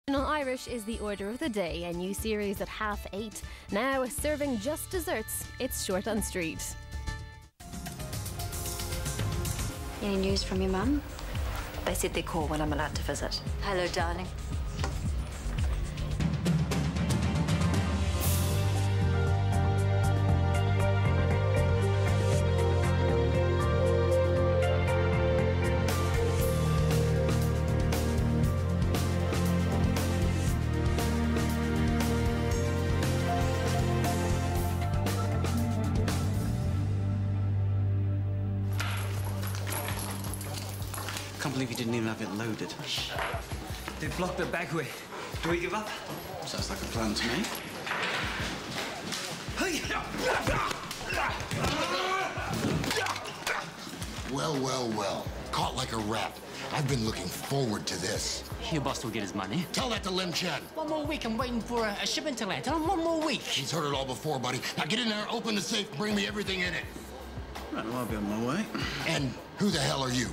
Irish is the order of the day, a new series at 8:30. Now serving just desserts, it's Shortland Street. Any news from your mum? They said they call when I'm allowed to visit. Hello, darling. I can't believe you didn't even have it loaded. They blocked the back way. Do we give up? Sounds like a plan to me. Well. Caught like a rat. I've been looking forward to this. Your boss will get his money. Tell that to Lim Chen. 1 more week. I'm waiting for a shipment to land. Tell him 1 more week. He's heard it all before, buddy. Now get in there, open the safe, bring me everything in it. Right, well, I'll be on my way. And who the hell are you?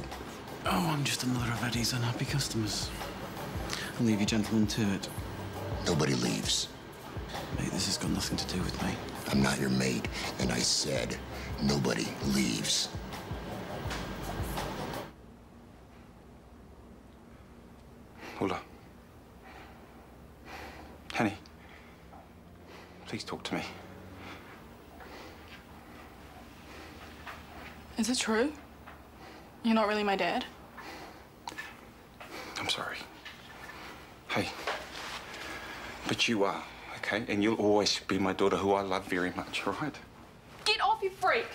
Oh, I'm just another of Eddie's unhappy customers. I'll leave you gentlemen to it. Nobody leaves. Mate, this has got nothing to do with me. I'm not your mate, and I said nobody leaves. Hold Honey, please talk to me. Is it true? You're not really my dad? I'm sorry. Hey, but you are, okay? And you'll always be my daughter, who I love very much, all right? Get off, you freak!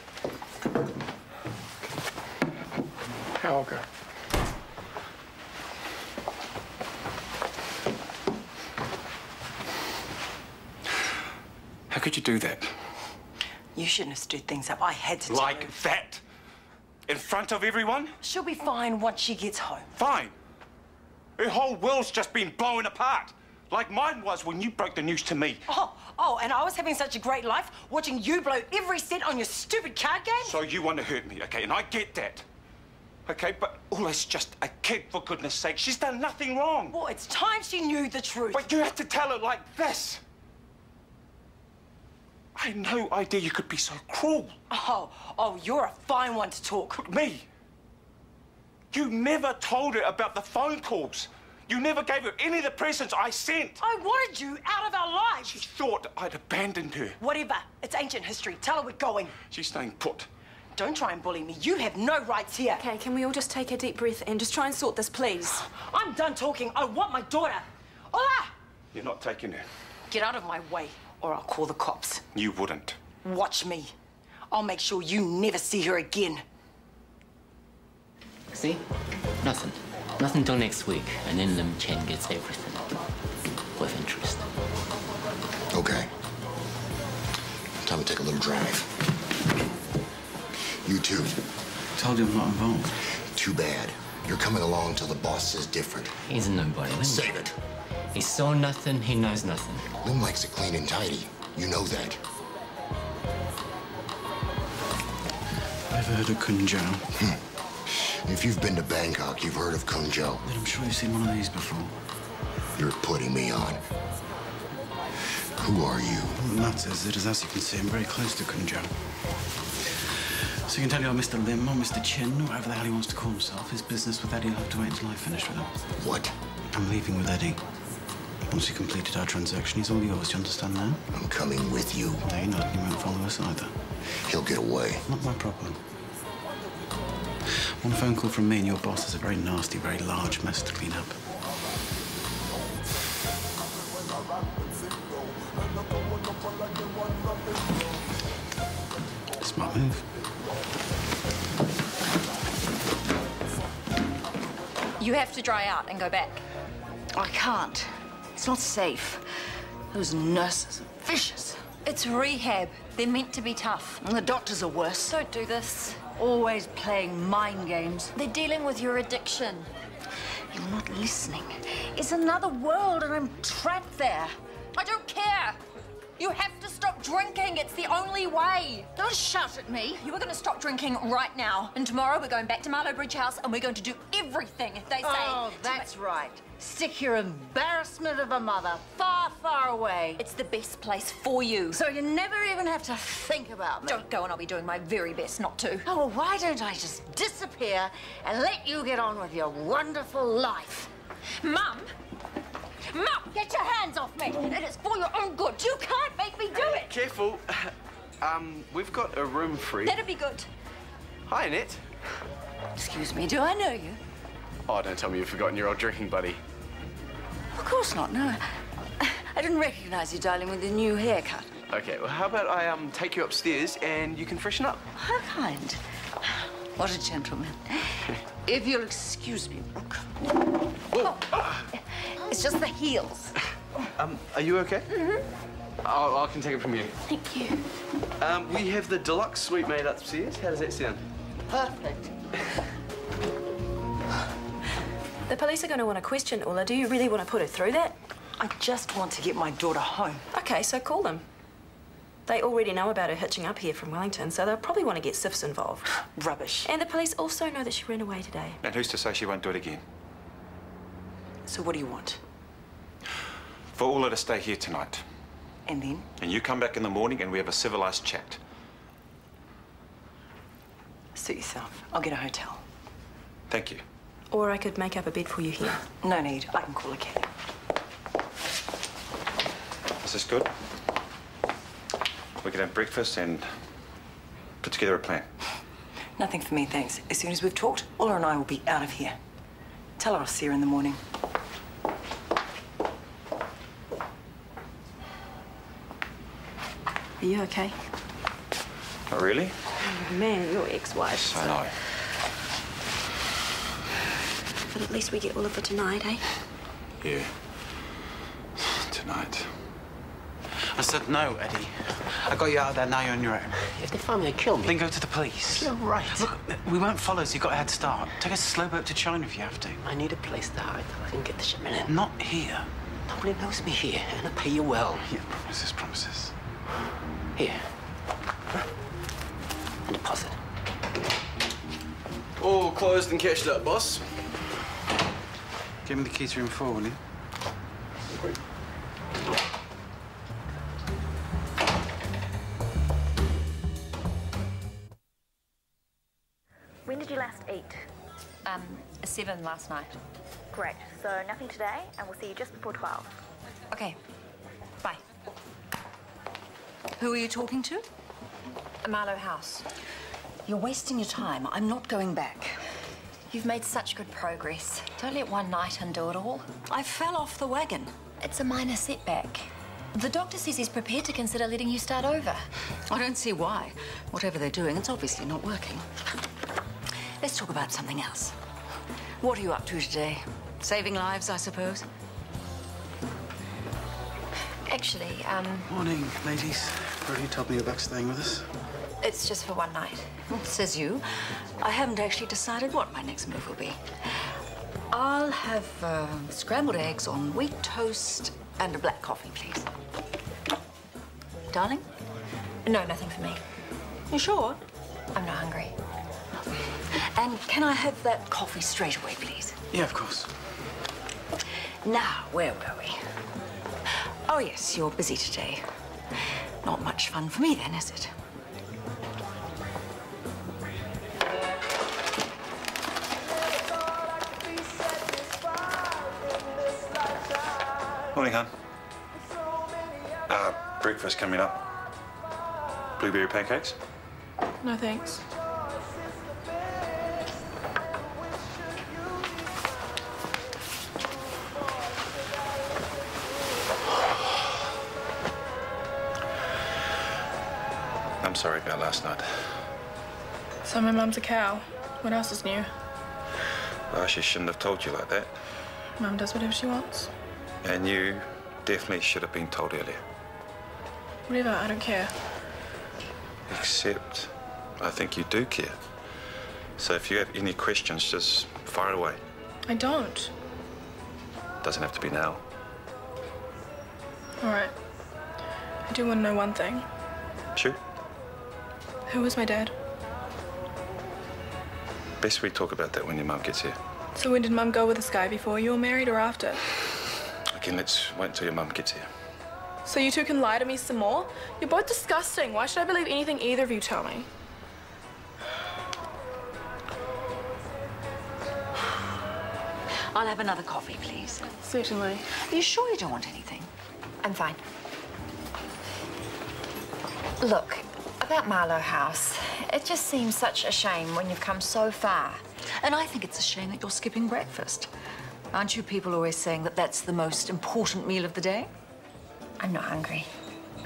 I'll go. How could you do that? You shouldn't have stirred things up. I had to Like that? In front of everyone? She'll be fine once she gets home. Fine. Her whole world's just been blown apart. Like mine was when you broke the news to me. Oh, and I was having such a great life watching you blow every cent on your stupid card game? So you want to hurt me, okay? And I get that. Okay, but Ula's just a kid, for goodness sake. She's done nothing wrong. Well, it's time she knew the truth. But you have to tell her like this. I had no idea you could be so cruel. Oh, you're a fine one to talk. Me? You never told her about the phone calls. You never gave her any of the presents I sent. I wanted you out of our lives. She thought I'd abandoned her. Whatever. It's ancient history. Tell her we're going. She's staying put. Don't try and bully me. You have no rights here. Okay, can we all just take a deep breath and just try and sort this, please? I'm done talking. I want my daughter. Ola! You're not taking her. Get out of my way, or I'll call the cops. You wouldn't. Watch me. I'll make sure you never see her again. See? Nothing. Nothing till next week, and then Lim Chen gets everything. With interest. Okay. Time to take a little drive. You too. Told you I'm not involved. Too bad. You're coming along till the boss says different. He's a nobody. Save it. He saw nothing, he knows nothing. Lim likes it clean and tidy. You know that. Ever heard of Kunjo? If you've been to Bangkok, you've heard of Kunjo. Then I'm sure you've seen one of these before. You're putting me on. Who are you? Well, the matter is that, as you can see, I'm very close to Kunjo. So you can tell you Mr. Lim or Mr. Chin, or whatever the hell he wants to call himself. His business with Eddie will have to wait until I finish with him. What? I'm leaving with Eddie. Once we completed our transaction, he's all yours. Do you understand that? I'm coming with you. No, you're not. You won't follow us either. He'll get away. Not my problem. One phone call from me and your boss is a very nasty, very large mess to clean up. Smart move. You have to dry out and go back. I can't. It's not safe. Those nurses are vicious. It's rehab. They're meant to be tough. And the doctors are worse. Don't do this. Always playing mind games. They're dealing with your addiction. You're not listening. It's another world and I'm trapped there. I don't care. You have to stop drinking. It's the only way. Don't shout at me. You are going to stop drinking right now. And tomorrow we're going back to Marlow Bridge House and we're going to do everything they say. Oh, that's right. Stick your embarrassment of a mother far, far away. It's the best place for you. So you never even have to think about me. Don't go and I'll be doing my very best not to. Oh, well, why don't I just disappear and let you get on with your wonderful life? Mum! Mum, get your hands off me! It is for your own good. You can't make me do it! Careful. We've got a room free. That'd be good. Hi, Annette. Excuse me, do I know you? Oh, don't tell me you've forgotten your old drinking buddy. Of course not, no. I didn't recognize you, darling, with the new haircut. Okay, well, how about I take you upstairs and you can freshen up? How kind. What a gentleman. If you'll excuse me, Brooke. Whoa. It's just the heels. Are you okay? Mm-hmm. I can take it from you. Thank you. We have the deluxe suite made upstairs. How does that sound? Perfect. The police are going to want to question Ulla. Do you really want to put her through that? I just want to get my daughter home. Okay, so call them. They already know about her hitching up here from Wellington, so they'll probably want to get SIFs involved. Rubbish. And the police also know that she ran away today. And who's to say she won't do it again? So what do you want? For Ulla to stay here tonight. And then? And you come back in the morning and we have a civilized chat. Suit yourself. I'll get a hotel. Thank you. Or I could make up a bed for you here. No need. I can call a cab. Is this good? We can have breakfast and put together a plan. Nothing for me, thanks. As soon as we've talked, Ulla and I will be out of here. Tell her I'll see her in the morning. Are you okay? Oh, really? Oh, man, your ex-wife. I know. But at least we get Ulla for tonight, eh? Yeah. Tonight. I said no, Eddie. I got you out of there, now you're on your own. If they find me, they'll kill me. Then go to the police. You're right. Look, we won't follow, so you've got a head start. Take a slow boat to China if you have to. I need a place to hide till I can get the shipment in. Not here. Nobody knows me here, and I pay you well. Yeah, promises, promises. Here. A deposit. All closed and cashed up, boss. Give me the key to room 4, will you? When did you last eat? A 7 last night. Great. So nothing today, and we'll see you just before 12. Okay. Bye. Who are you talking to? Marlow House. You're wasting your time. I'm not going back. You've made such good progress. Don't let one night undo it all. I fell off the wagon. It's a minor setback. The doctor says he's prepared to consider letting you start over. I don't see why. Whatever they're doing, it's obviously not working. Let's talk about something else. What are you up to today? Saving lives, I suppose? Actually, Morning, ladies. Brody told me you're back staying with us. it's just for one night. Says you. I haven't actually decided what my next move will be. I'll have scrambled eggs on wheat toast and a black coffee, please. Darling? No, nothing for me. You sure? I'm not hungry. And can I have that coffee straight away, please? Yeah, of course. Now, where were we? Oh, yes, you're busy today. Not much fun for me, then, is it? Morning, hon. Breakfast coming up. Blueberry pancakes? No, thanks. I'm sorry about last night. So my mum's a cow. What else is new? Well, she shouldn't have told you like that. Mum does whatever she wants. And you definitely should have been told earlier. Whatever, I don't care. Except, I think you do care. So if you have any questions, just fire away. I don't. Doesn't have to be now. All right. I do want to know one thing. Shoot. Who was my dad? Best we talk about that when your mum gets here. So when did Mum go with this guy? Before you were married or after? Again, let's wait until your mum gets here. So you two can lie to me some more? You're both disgusting. Why should I believe anything either of you tell me? I'll have another coffee, please. Certainly. Are you sure you don't want anything? I'm fine. Look, about Marlowe House, it just seems such a shame when you've come so far. And I think it's a shame that you're skipping breakfast. Aren't you people always saying that that's the most important meal of the day? I'm not hungry.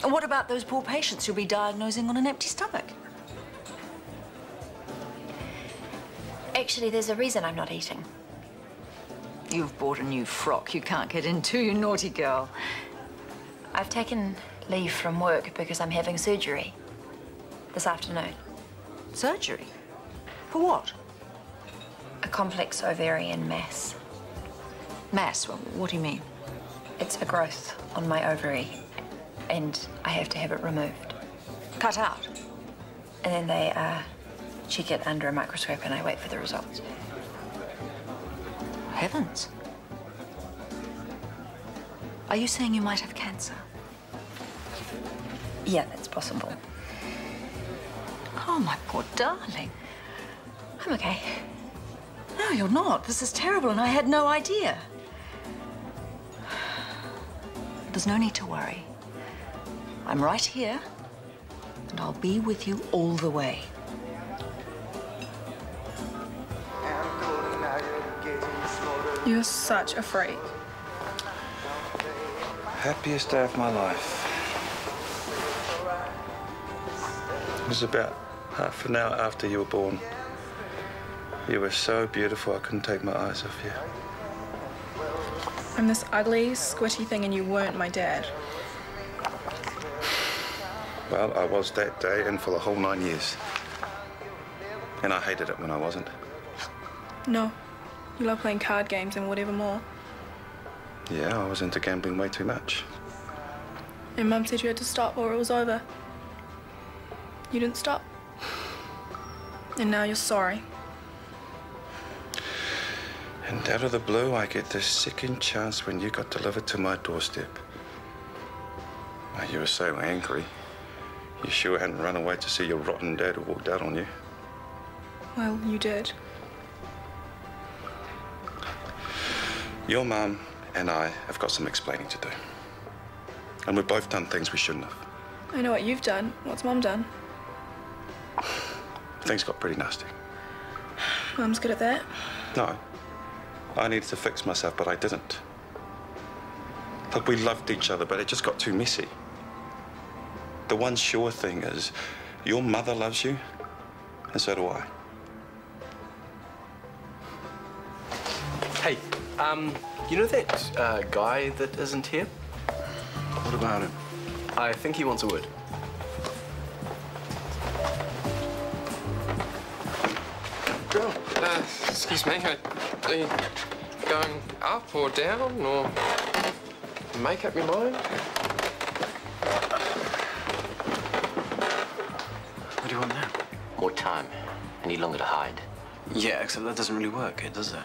And what about those poor patients you'll be diagnosing on an empty stomach? Actually, there's a reason I'm not eating. You've bought a new frock you can't get into, you naughty girl. I've taken leave from work because I'm having surgery this afternoon. Surgery? For what? A complex ovarian mass. Mass? What do you mean? It's a growth on my ovary, and I have to have it removed. Cut out? And then they check it under a microscope, and I wait for the results. Heavens. Are you saying you might have cancer? Yeah, that's possible. Oh, my poor darling. I'm okay. No, you're not. This is terrible, and I had no idea. There's no need to worry. I'm right here, and I'll be with you all the way. You're such a freak. Happiest day of my life. It was about half an hour after you were born. You were so beautiful, I couldn't take my eyes off you. I'm this ugly, squishy thing and you weren't my dad. Well, I was that day and for the whole 9 years. And I hated it when I wasn't. No. You love playing card games and whatever more. Yeah, I was into gambling way too much. And Mum said you had to stop or it was over. You didn't stop. And now you're sorry. And out of the blue, I get this second chance when you got delivered to my doorstep. Now, you were so angry. You sure hadn't run away to see your rotten dad who walked out on you. Well, you did. Your mum and I have got some explaining to do. And we've both done things we shouldn't have. I know what you've done. What's Mum done? Things got pretty nasty. Mum's good at that. No. I needed to fix myself, but I didn't. Look, we loved each other, but it just got too messy. The one sure thing is, your mother loves you, and so do I. Hey, you know that guy that isn't here? What about him? I think he wants a word. Excuse me, are you going up or down, or make up your mind? What do you want now? More time. I need longer to hide. Yeah, except that doesn't really work, does it?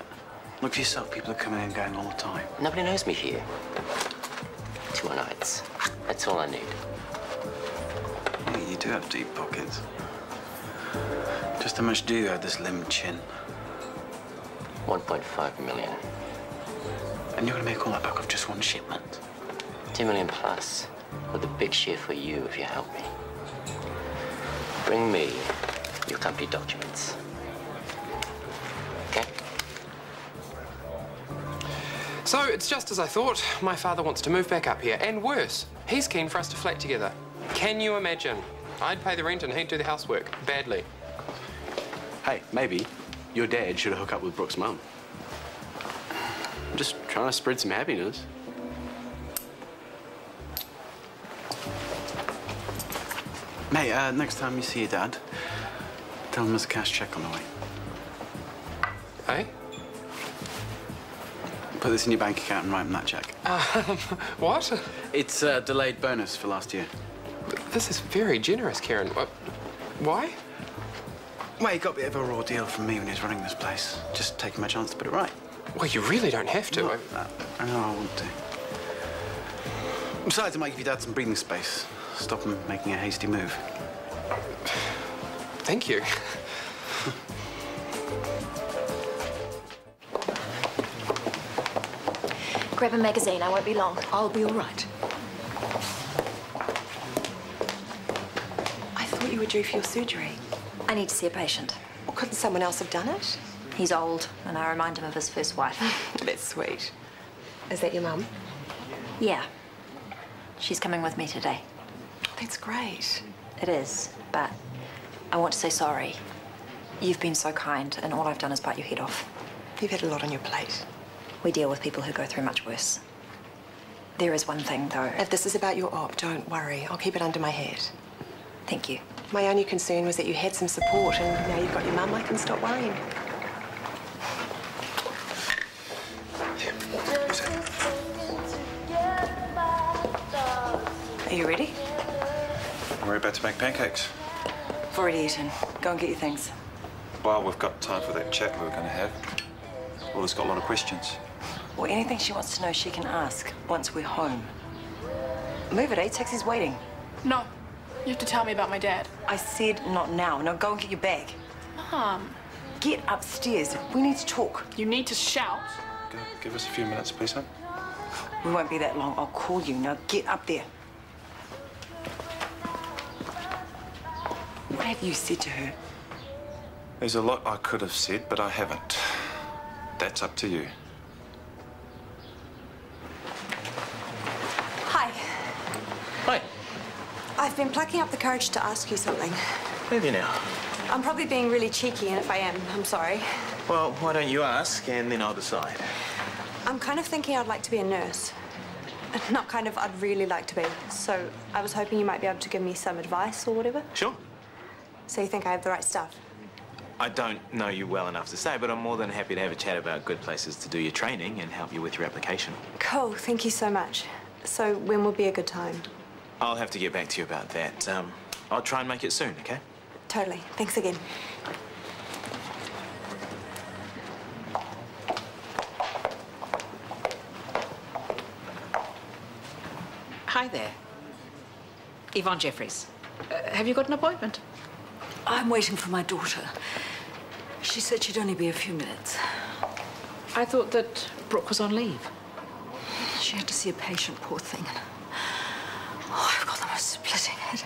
Look for yourself. People are coming and going all the time. Nobody knows me here. 2 nights. That's all I need. Yeah, you do have deep pockets. Just how much do you have this limb chin? 1.5 million. And you're gonna make all that back off just one shipment? 2 million plus, with a big share for you if you help me. Bring me your company documents. Okay? So, it's just as I thought. My father wants to move back up here, and worse, he's keen for us to flat together. Can you imagine? I'd pay the rent and he'd do the housework, badly. Hey, maybe your dad should hook up with Brooke's mum. I'm just trying to spread some happiness. Mate, next time you see your dad, tell him there's a cash check on the way. Hey? Put this in your bank account and write him that check. What? It's a delayed bonus for last year. This is very generous, Karen. Why? Well, he got a bit of a raw deal from me when he was running this place. Just taking my chance to put it right. Well, you really don't have to. I know I want to. Besides, it might give your dad some breathing space. Stop him making a hasty move. Thank you. Grab a magazine, I won't be long. I'll be all right. I thought you were due for your surgery. I need to see a patient. Well, couldn't someone else have done it? He's old, and I remind him of his first wife. That's sweet. Is that your mum? Yeah. She's coming with me today. That's great. It is, but I want to say sorry. You've been so kind, and all I've done is bite your head off. You've had a lot on your plate. We deal with people who go through much worse. There is one thing, though. If this is about your op, don't worry. I'll keep it under my hat. Thank you. My only concern was that you had some support, and now you've got your mum, I can stop worrying. Are you ready? We're about to make pancakes. I've already eaten. Go and get your things. Well, we've got time for that chat we were going to have. Paula's got a lot of questions. Well, anything she wants to know, she can ask once we're home. Move it, eh? Taxi's waiting. No. You have to tell me about my dad. I said not now. Now go and get your bag. Mom. Get upstairs. We need to talk. You need to shout. Go, give us a few minutes, please, hon. We won't be that long. I'll call you. Now get up there. What have you said to her? There's a lot I could have said, but I haven't. That's up to you. Hi. Hi. I've been plucking up the courage to ask you something. Maybe now. I'm probably being really cheeky, and if I am, I'm sorry. Well, why don't you ask, and then I'll decide. I'm kind of thinking I'd like to be a nurse. Not kind of, I'd really like to be. So I was hoping you might be able to give me some advice or whatever. Sure. So you think I have the right stuff? I don't know you well enough to say, but I'm more than happy to have a chat about good places to do your training and help you with your application. Cool, thank you so much. So when will be a good time? I'll have to get back to you about that. I'll try and make it soon, okay? Totally. Thanks again. Hi there. Yvonne Jeffries. Have you got an appointment? I'm waiting for my daughter. She said she'd only be a few minutes. I thought that Brooke was on leave. She had to see a patient, poor thing. Oh, I've got the most splitting head.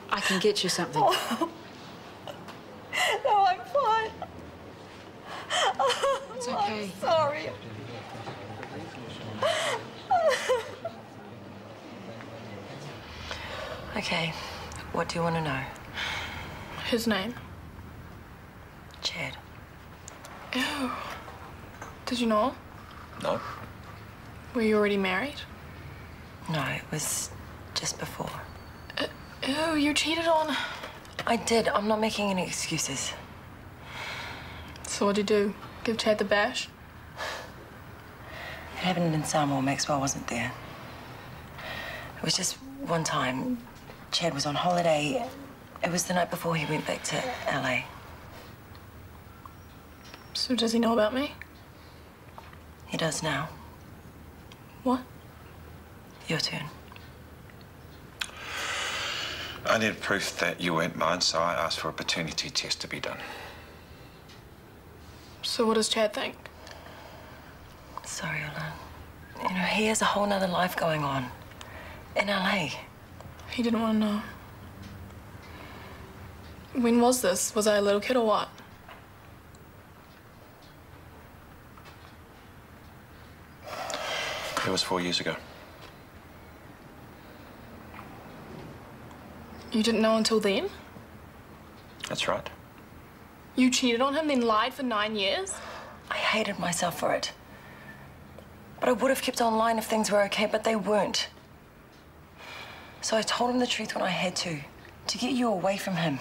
I can get you something. Oh. No, I'm fine. It's okay. I'm sorry. Okay. What do you want to know? His name? Chad. Ew. Did you know? No. Were you already married? No, it was just before. Ew, you cheated on... I did. I'm not making any excuses. So what'd you do? Give Chad the bash? It happened in Samoa. Maxwell wasn't there. It was just one time. Chad was on holiday. It was the night before he went back to LA. So does he know about me? He does now. What? Your turn. I need proof that you weren't mine, so I asked for a paternity test to be done. So what does Chad think? Sorry, Ola. You know, he has a whole nother life going on. In LA. He didn't want to know. When was this? Was I a little kid or what? It was 4 years ago. You didn't know until then? That's right. You cheated on him, then lied for 9 years? I hated myself for it. But I would have kept online if things were okay, but they weren't. So I told him the truth when I had to get you away from him.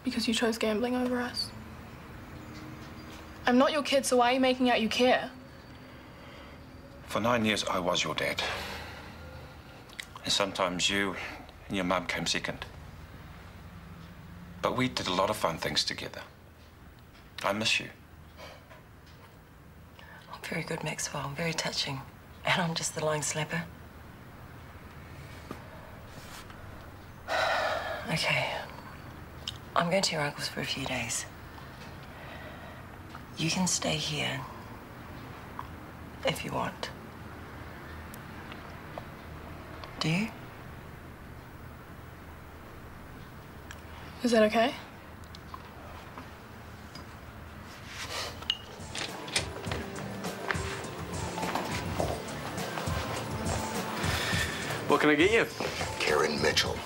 Because you chose gambling over us. I'm not your kid, so why are you making out you care? For 9 years, I was your dad. And sometimes you and your mum came second. But we did a lot of fun things together. I miss you. Oh, very good, Maxwell. Very touching. And I'm just the line slapper. Okay. I'm going to your uncle's for a few days. You can stay here if you want. Do you? Is that okay? What can I get you? Karen Mitchell.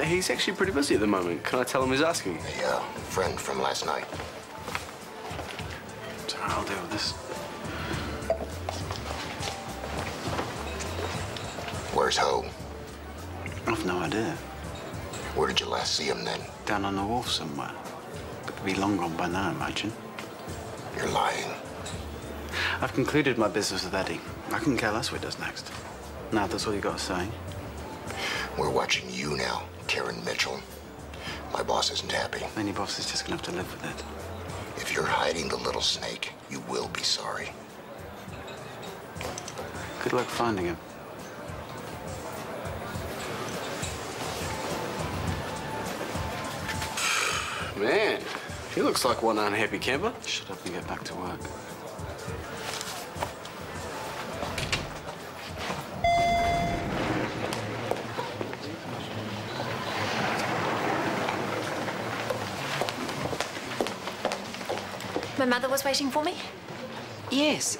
He's actually pretty busy at the moment. Can I tell him who's asking? A friend from last night. So I'll deal with this. Where's Ho? I've no idea. Where did you last see him then? Down on the wharf somewhere. But he'll be long gone by now, I imagine. You're lying. I've concluded my business with Eddie. I couldn't care less what he does next. Now, that's all you got to say. We're watching you now, Karen Mitchell. My boss isn't happy. Any boss is just gonna have to live with it. If you're hiding the little snake, you will be sorry. Good luck finding him. Man, he looks like one unhappy camper. Shut up and get back to work. My mother was waiting for me? Yes.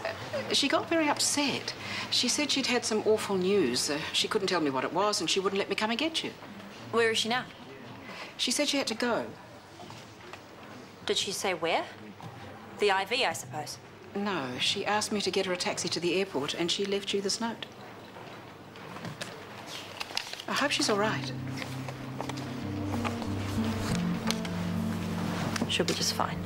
She got very upset. She said she'd had some awful news. She couldn't tell me what it was, and she wouldn't let me come and get you. Where is she now? She said she had to go. Did she say where? The IV, I suppose. No, she asked me to get her a taxi to the airport, and she left you this note. I hope she's all right. She'll be just fine.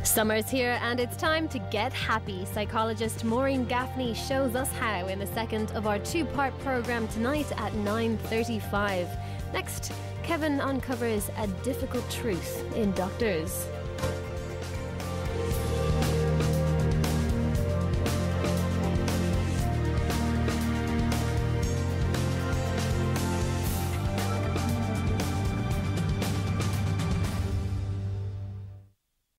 Summer's here and it's time to get happy. Psychologist Maureen Gaffney shows us how in the second of our two-part programme tonight at 9:35. Next, Kevin uncovers a difficult truth in doctors.